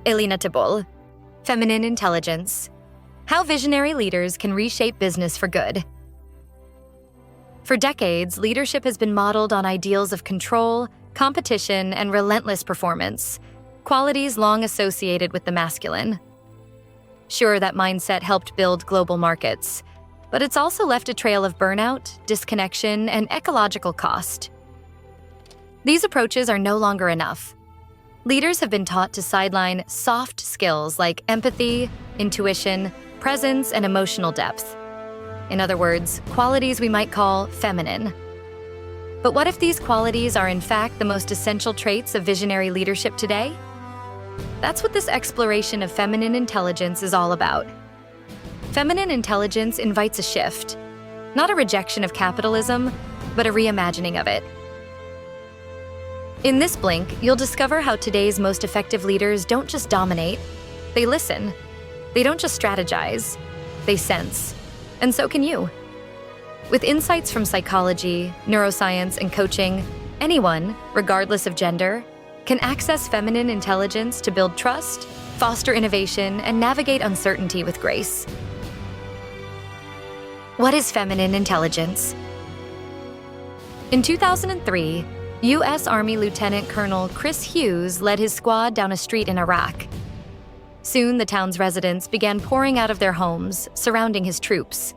Elina Tebol, Feminine Intelligence: How Visionary Leaders Can Reshape Business for Good. For decades, leadership has been modeled on ideals of control, competition, and relentless performance, qualities long associated with the masculine. Sure, that mindset helped build global markets, but it's also left a trail of burnout, disconnection, and ecological cost. These approaches are no longer enough. Leaders have been taught to sideline soft skills like empathy, intuition, presence, and emotional depth. In other words, qualities we might call feminine. But what if these qualities are in fact the most essential traits of visionary leadership today? That's what this exploration of feminine intelligence is all about. Feminine intelligence invites a shift, not a rejection of capitalism, but a reimagining of it. In this blink, you'll discover how today's most effective leaders don't just dominate, they listen. They don't just strategize, they sense. And so can you. With insights from psychology, neuroscience, and coaching, anyone, regardless of gender, can access feminine intelligence to build trust, foster innovation, and navigate uncertainty with grace. What is feminine intelligence? In 2003, U.S. Army Lieutenant Colonel Chris Hughes led his squad down a street in Iraq. Soon, the town's residents began pouring out of their homes, surrounding his troops.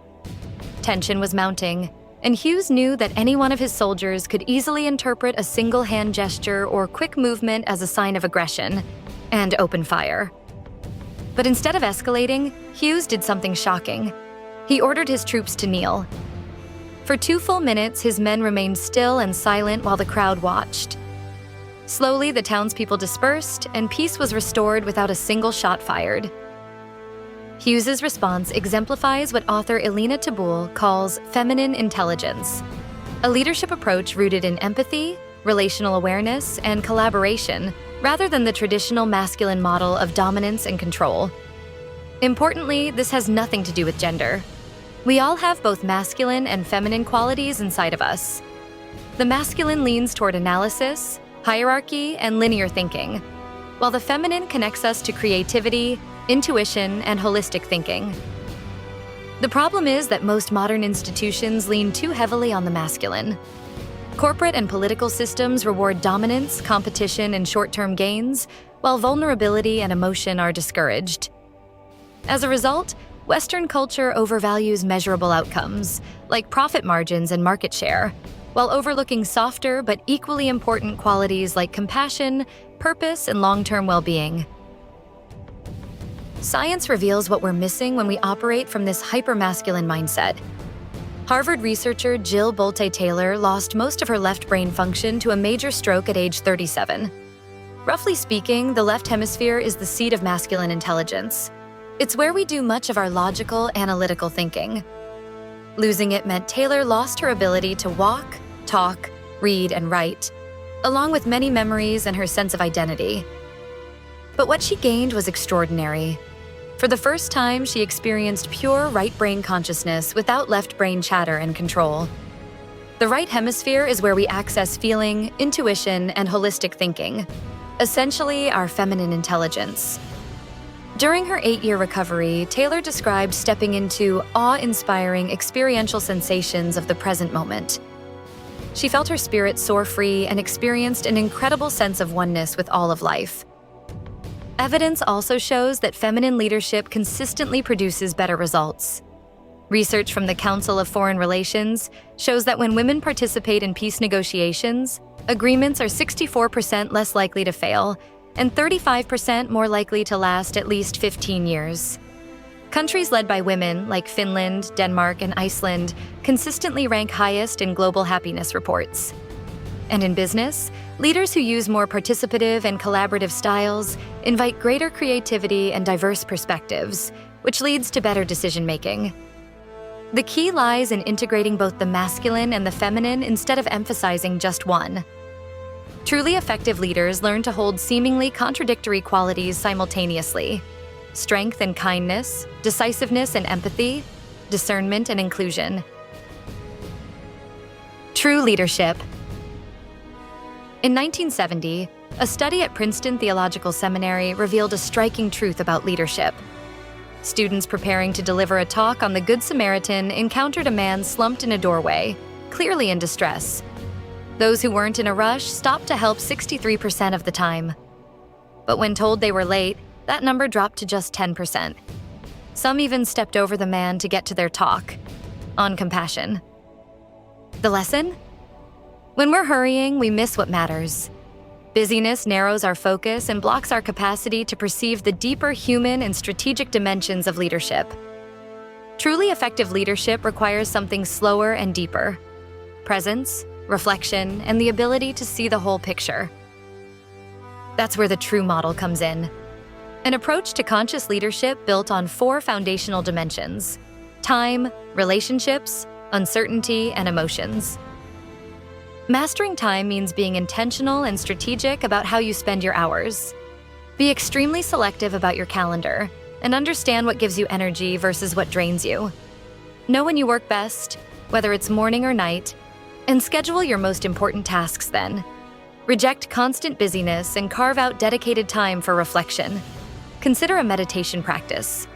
Tension was mounting, and Hughes knew that any one of his soldiers could easily interpret a single hand gesture or quick movement as a sign of aggression, and open fire. But instead of escalating, Hughes did something shocking. He ordered his troops to kneel. For 2 full minutes, his men remained still and silent while the crowd watched. Slowly, the townspeople dispersed, and peace was restored without a single shot fired. Hughes's response exemplifies what author Elina Tebol calls feminine intelligence, a leadership approach rooted in empathy, relational awareness, and collaboration, rather than the traditional masculine model of dominance and control. Importantly, this has nothing to do with gender. We all have both masculine and feminine qualities inside of us. The masculine leans toward analysis, hierarchy, and linear thinking, while the feminine connects us to creativity, intuition, and holistic thinking. The problem is that most modern institutions lean too heavily on the masculine. Corporate and political systems reward dominance, competition, and short-term gains, while vulnerability and emotion are discouraged. As a result, Western culture overvalues measurable outcomes, like profit margins and market share, while overlooking softer but equally important qualities like compassion, purpose, and long-term well-being. Science reveals what we're missing when we operate from this hyper-masculine mindset. Harvard researcher Jill Bolte Taylor lost most of her left brain function to a major stroke at age 37. Roughly speaking, the left hemisphere is the seat of masculine intelligence. It's where we do much of our logical, analytical thinking. Losing it meant Taylor lost her ability to walk, talk, read, and write, along with many memories and her sense of identity. But what she gained was extraordinary. For the first time, she experienced pure right brain consciousness without left brain chatter and control. The right hemisphere is where we access feeling, intuition, and holistic thinking, essentially our feminine intelligence. During her 8-year recovery, Taylor described stepping into awe-inspiring experiential sensations of the present moment. She felt her spirit soar free and experienced an incredible sense of oneness with all of life. Evidence also shows that feminine leadership consistently produces better results. Research from the Council of Foreign Relations shows that when women participate in peace negotiations, agreements are 64% less likely to fail and 35% more likely to last at least 15 years. Countries led by women, like Finland, Denmark, and Iceland, consistently rank highest in global happiness reports. And in business, leaders who use more participative and collaborative styles invite greater creativity and diverse perspectives, which leads to better decision-making. The key lies in integrating both the masculine and the feminine instead of emphasizing just one. Truly effective leaders learn to hold seemingly contradictory qualities simultaneously: strength and kindness, decisiveness and empathy, discernment and inclusion. True leadership. In 1970, A study at Princeton Theological Seminary revealed a striking truth about leadership. Students preparing to deliver a talk on the Good Samaritan encountered a man slumped in a doorway, clearly in distress. Those who weren't in a rush stopped to help 63% of the time. But when told they were late, that number dropped to just 10%. Some even stepped over the man to get to their talk, on compassion. The lesson? When we're hurrying, we miss what matters. Busyness narrows our focus and blocks our capacity to perceive the deeper human and strategic dimensions of leadership. Truly effective leadership requires something slower and deeper: presence, reflection, and the ability to see the whole picture. That's where the true model comes in. An approach to conscious leadership built on 4 foundational dimensions: time, relationships, uncertainty, and emotions. Mastering time means being intentional and strategic about how you spend your hours. Be extremely selective about your calendar and understand what gives you energy versus what drains you. Know when you work best, whether it's morning or night, and schedule your most important tasks then. Reject constant busyness and carve out dedicated time for reflection. Consider a meditation practice.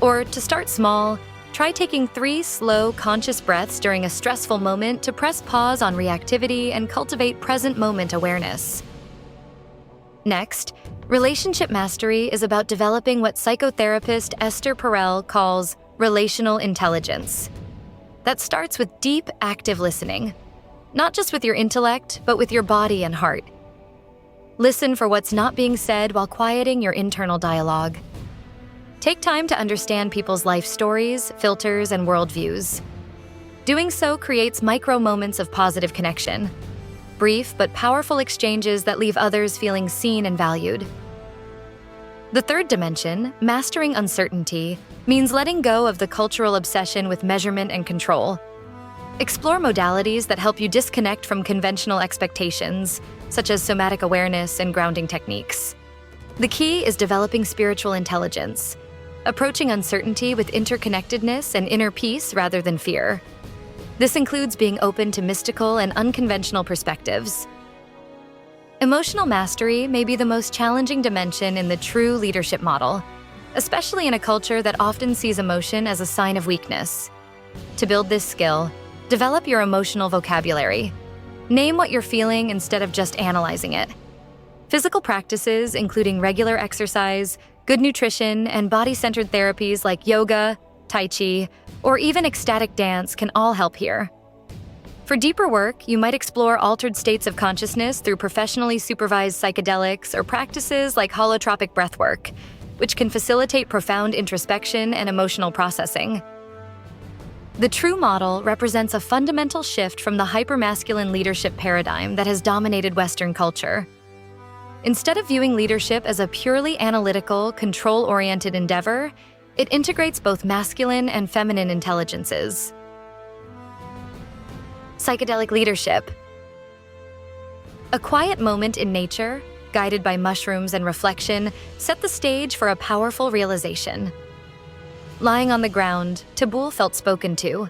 Or, to start small, try taking 3 slow, conscious breaths during a stressful moment to press pause on reactivity and cultivate present moment awareness. Next, relationship mastery is about developing what psychotherapist Esther Perel calls relational intelligence. That starts with deep, active listening, not just with your intellect, but with your body and heart. Listen for what's not being said while quieting your internal dialogue. Take time to understand people's life stories, filters, and worldviews. Doing so creates micro moments of positive connection, brief but powerful exchanges that leave others feeling seen and valued. The third dimension, mastering uncertainty, means letting go of the cultural obsession with measurement and control. Explore modalities that help you disconnect from conventional expectations, such as somatic awareness and grounding techniques. The key is developing spiritual intelligence, approaching uncertainty with interconnectedness and inner peace rather than fear. This includes being open to mystical and unconventional perspectives. Emotional mastery may be the most challenging dimension in the true leadership model, especially in a culture that often sees emotion as a sign of weakness. To build this skill, develop your emotional vocabulary. Name what you're feeling instead of just analyzing it. Physical practices, including regular exercise, good nutrition, and body-centered therapies like yoga, tai chi, or even ecstatic dance can all help here. For deeper work, you might explore altered states of consciousness through professionally supervised psychedelics or practices like holotropic breathwork, which can facilitate profound introspection and emotional processing. The true model represents a fundamental shift from the hypermasculine leadership paradigm that has dominated Western culture. Instead of viewing leadership as a purely analytical, control-oriented endeavor, it integrates both masculine and feminine intelligences. Psychedelic leadership. A quiet moment in nature, guided by mushrooms and reflection, set the stage for a powerful realization. Lying on the ground, Tabul felt spoken to.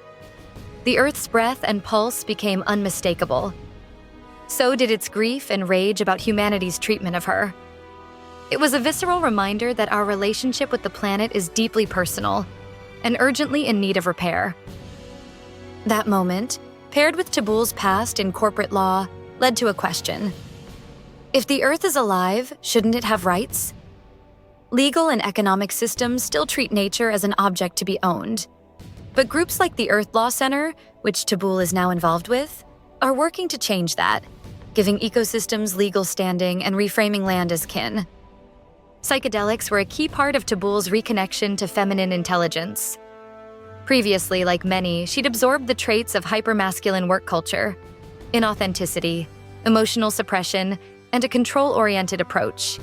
The earth's breath and pulse became unmistakable. So did its grief and rage about humanity's treatment of her. It was a visceral reminder that our relationship with the planet is deeply personal and urgently in need of repair. That moment, paired with Tabul's past in corporate law, led to a question. If the earth is alive, shouldn't it have rights? Legal and economic systems still treat nature as an object to be owned. But groups like the Earth Law Center, which Tabul is now involved with, are working to change that, giving ecosystems legal standing and reframing land as kin. Psychedelics were a key part of Tabul's reconnection to feminine intelligence. Previously, like many, she'd absorbed the traits of hypermasculine work culture: inauthenticity, emotional suppression, and a control-oriented approach.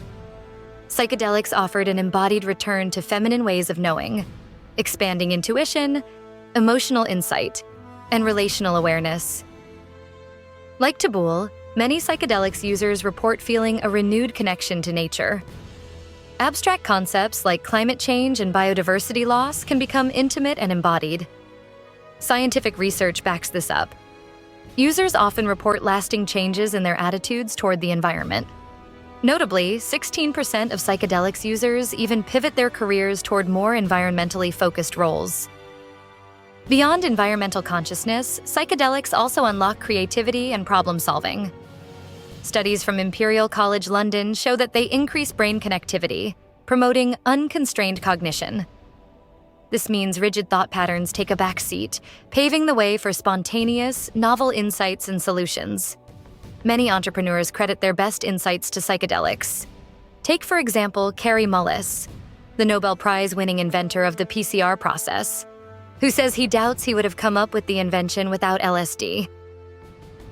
Psychedelics offered an embodied return to feminine ways of knowing, expanding intuition, emotional insight, and relational awareness. Like Tabul, many psychedelics users report feeling a renewed connection to nature. Abstract concepts like climate change and biodiversity loss can become intimate and embodied. Scientific research backs this up. Users often report lasting changes in their attitudes toward the environment. Notably, 16% of psychedelics users even pivot their careers toward more environmentally focused roles. Beyond environmental consciousness, psychedelics also unlock creativity and problem-solving. Studies from Imperial College London show that they increase brain connectivity, promoting unconstrained cognition. This means rigid thought patterns take a back seat, paving the way for spontaneous, novel insights and solutions. Many entrepreneurs credit their best insights to psychedelics. Take, for example, Kary Mullis, the Nobel Prize-winning inventor of the PCR process, who says he doubts he would have come up with the invention without LSD.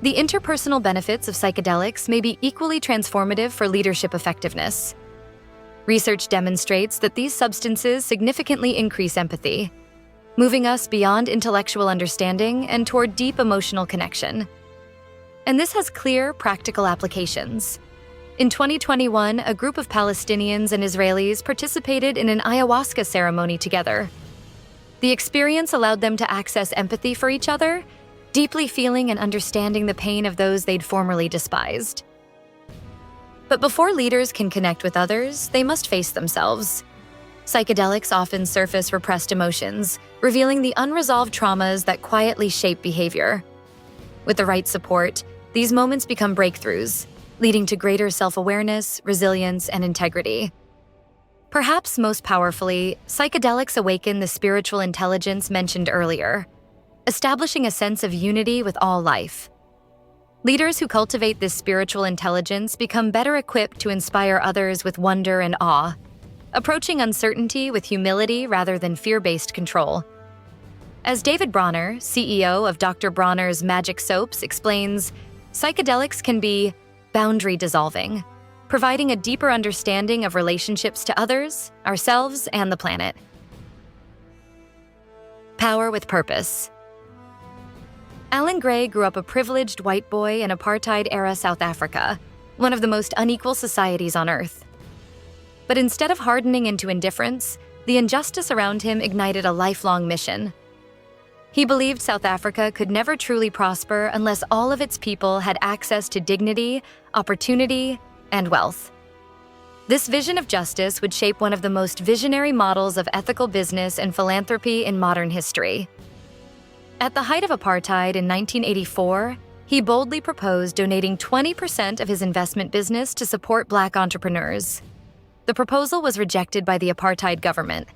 The interpersonal benefits of psychedelics may be equally transformative for leadership effectiveness. Research demonstrates that these substances significantly increase empathy, moving us beyond intellectual understanding and toward deep emotional connection. And this has clear, practical applications. In 2021, a group of Palestinians and Israelis participated in an ayahuasca ceremony together. The experience allowed them to access empathy for each other, deeply feeling and understanding the pain of those they'd formerly despised. But before leaders can connect with others, they must face themselves. Psychedelics often surface repressed emotions, revealing the unresolved traumas that quietly shape behavior. With the right support, these moments become breakthroughs, leading to greater self-awareness, resilience, and integrity. Perhaps most powerfully, psychedelics awaken the spiritual intelligence mentioned earlier, establishing a sense of unity with all life. Leaders who cultivate this spiritual intelligence become better equipped to inspire others with wonder and awe, approaching uncertainty with humility rather than fear-based control. As David Bronner, CEO of Dr. Bronner's Magic Soaps, explains, psychedelics can be boundary-dissolving, providing a deeper understanding of relationships to others, ourselves, and the planet. Power with purpose. Alan Gray grew up a privileged white boy in apartheid-era South Africa, one of the most unequal societies on Earth. But instead of hardening into indifference, the injustice around him ignited a lifelong mission. He believed South Africa could never truly prosper unless all of its people had access to dignity, opportunity, and wealth. This vision of justice would shape one of the most visionary models of ethical business and philanthropy in modern history. At the height of apartheid in 1984, he boldly proposed donating 20% of his investment business to support Black entrepreneurs. The proposal was rejected by the apartheid government.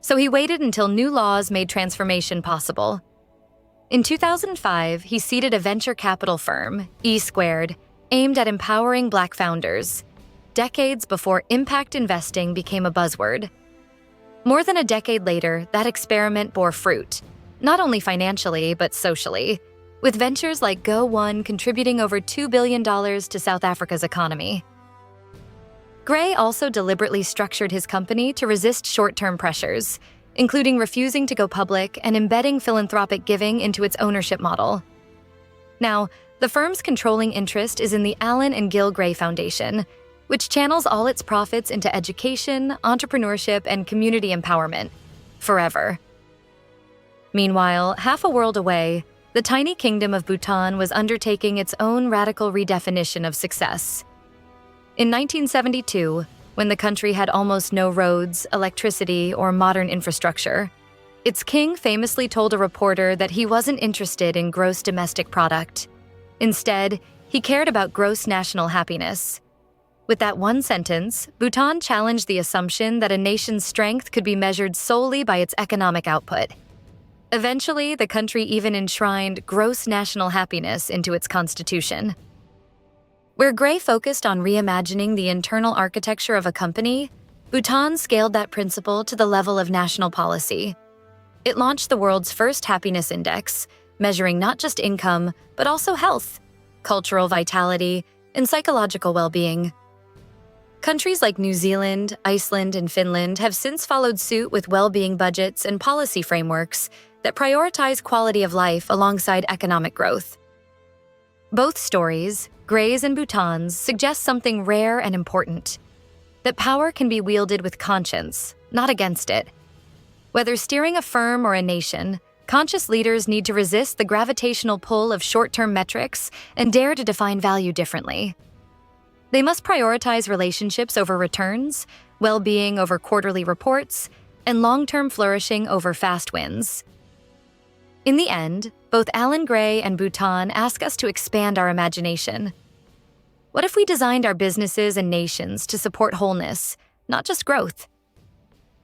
So he waited until new laws made transformation possible. In 2005, he seeded a venture capital firm, E-Squared, aimed at empowering Black founders, decades before impact investing became a buzzword. More than a decade later, that experiment bore fruit, not only financially, but socially, with ventures like Go1 contributing over $2 billion to South Africa's economy. Gray also deliberately structured his company to resist short-term pressures, including refusing to go public and embedding philanthropic giving into its ownership model. Now, the firm's controlling interest is in the Alan and Gil Gray Foundation, which channels all its profits into education, entrepreneurship, and community empowerment, forever. Meanwhile, half a world away, the tiny kingdom of Bhutan was undertaking its own radical redefinition of success. In 1972, when the country had almost no roads, electricity, or modern infrastructure, its king famously told a reporter that he wasn't interested in gross domestic product. Instead, he cared about gross national happiness. With that one sentence, Bhutan challenged the assumption that a nation's strength could be measured solely by its economic output. Eventually, the country even enshrined gross national happiness into its constitution. Where Gray focused on reimagining the internal architecture of a company, Bhutan scaled that principle to the level of national policy. It launched the world's first happiness index, measuring not just income, but also health, cultural vitality, and psychological well-being. Countries like New Zealand, Iceland, and Finland have since followed suit with well-being budgets and policy frameworks that prioritize quality of life alongside economic growth. Both stories, Gray's and Bhutan's, suggest something rare and important: that power can be wielded with conscience, not against it. Whether steering a firm or a nation, conscious leaders need to resist the gravitational pull of short-term metrics and dare to define value differently. They must prioritize relationships over returns, well-being over quarterly reports, and long-term flourishing over fast wins. In the end, both Alan Gray and Bhutan ask us to expand our imagination. What if we designed our businesses and nations to support wholeness, not just growth?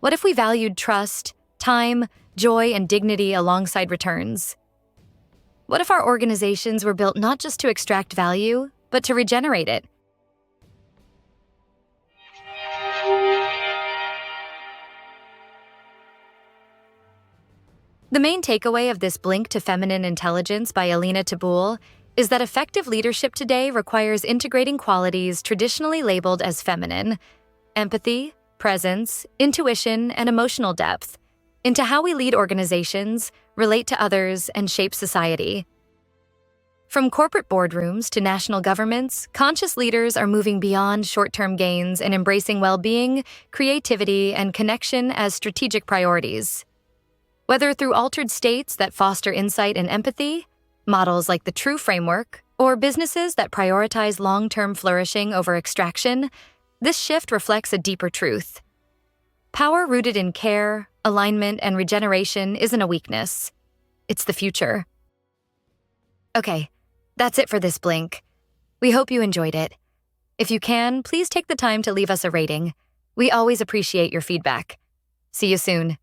What if we valued trust, time, joy, and dignity alongside returns? What if our organizations were built not just to extract value, but to regenerate it? The main takeaway of this Blink to Feminine Intelligence by Alina Tabul is that effective leadership today requires integrating qualities traditionally labeled as feminine, empathy, presence, intuition, and emotional depth, into how we lead organizations, relate to others, and shape society. From corporate boardrooms to national governments, conscious leaders are moving beyond short-term gains and embracing well-being, creativity, and connection as strategic priorities. Whether through altered states that foster insight and empathy, models like the True Framework, or businesses that prioritize long-term flourishing over extraction, this shift reflects a deeper truth. Power rooted in care, alignment, and regeneration isn't a weakness. It's the future. Okay, that's it for this Blink. We hope you enjoyed it. If you can, please take the time to leave us a rating. We always appreciate your feedback. See you soon.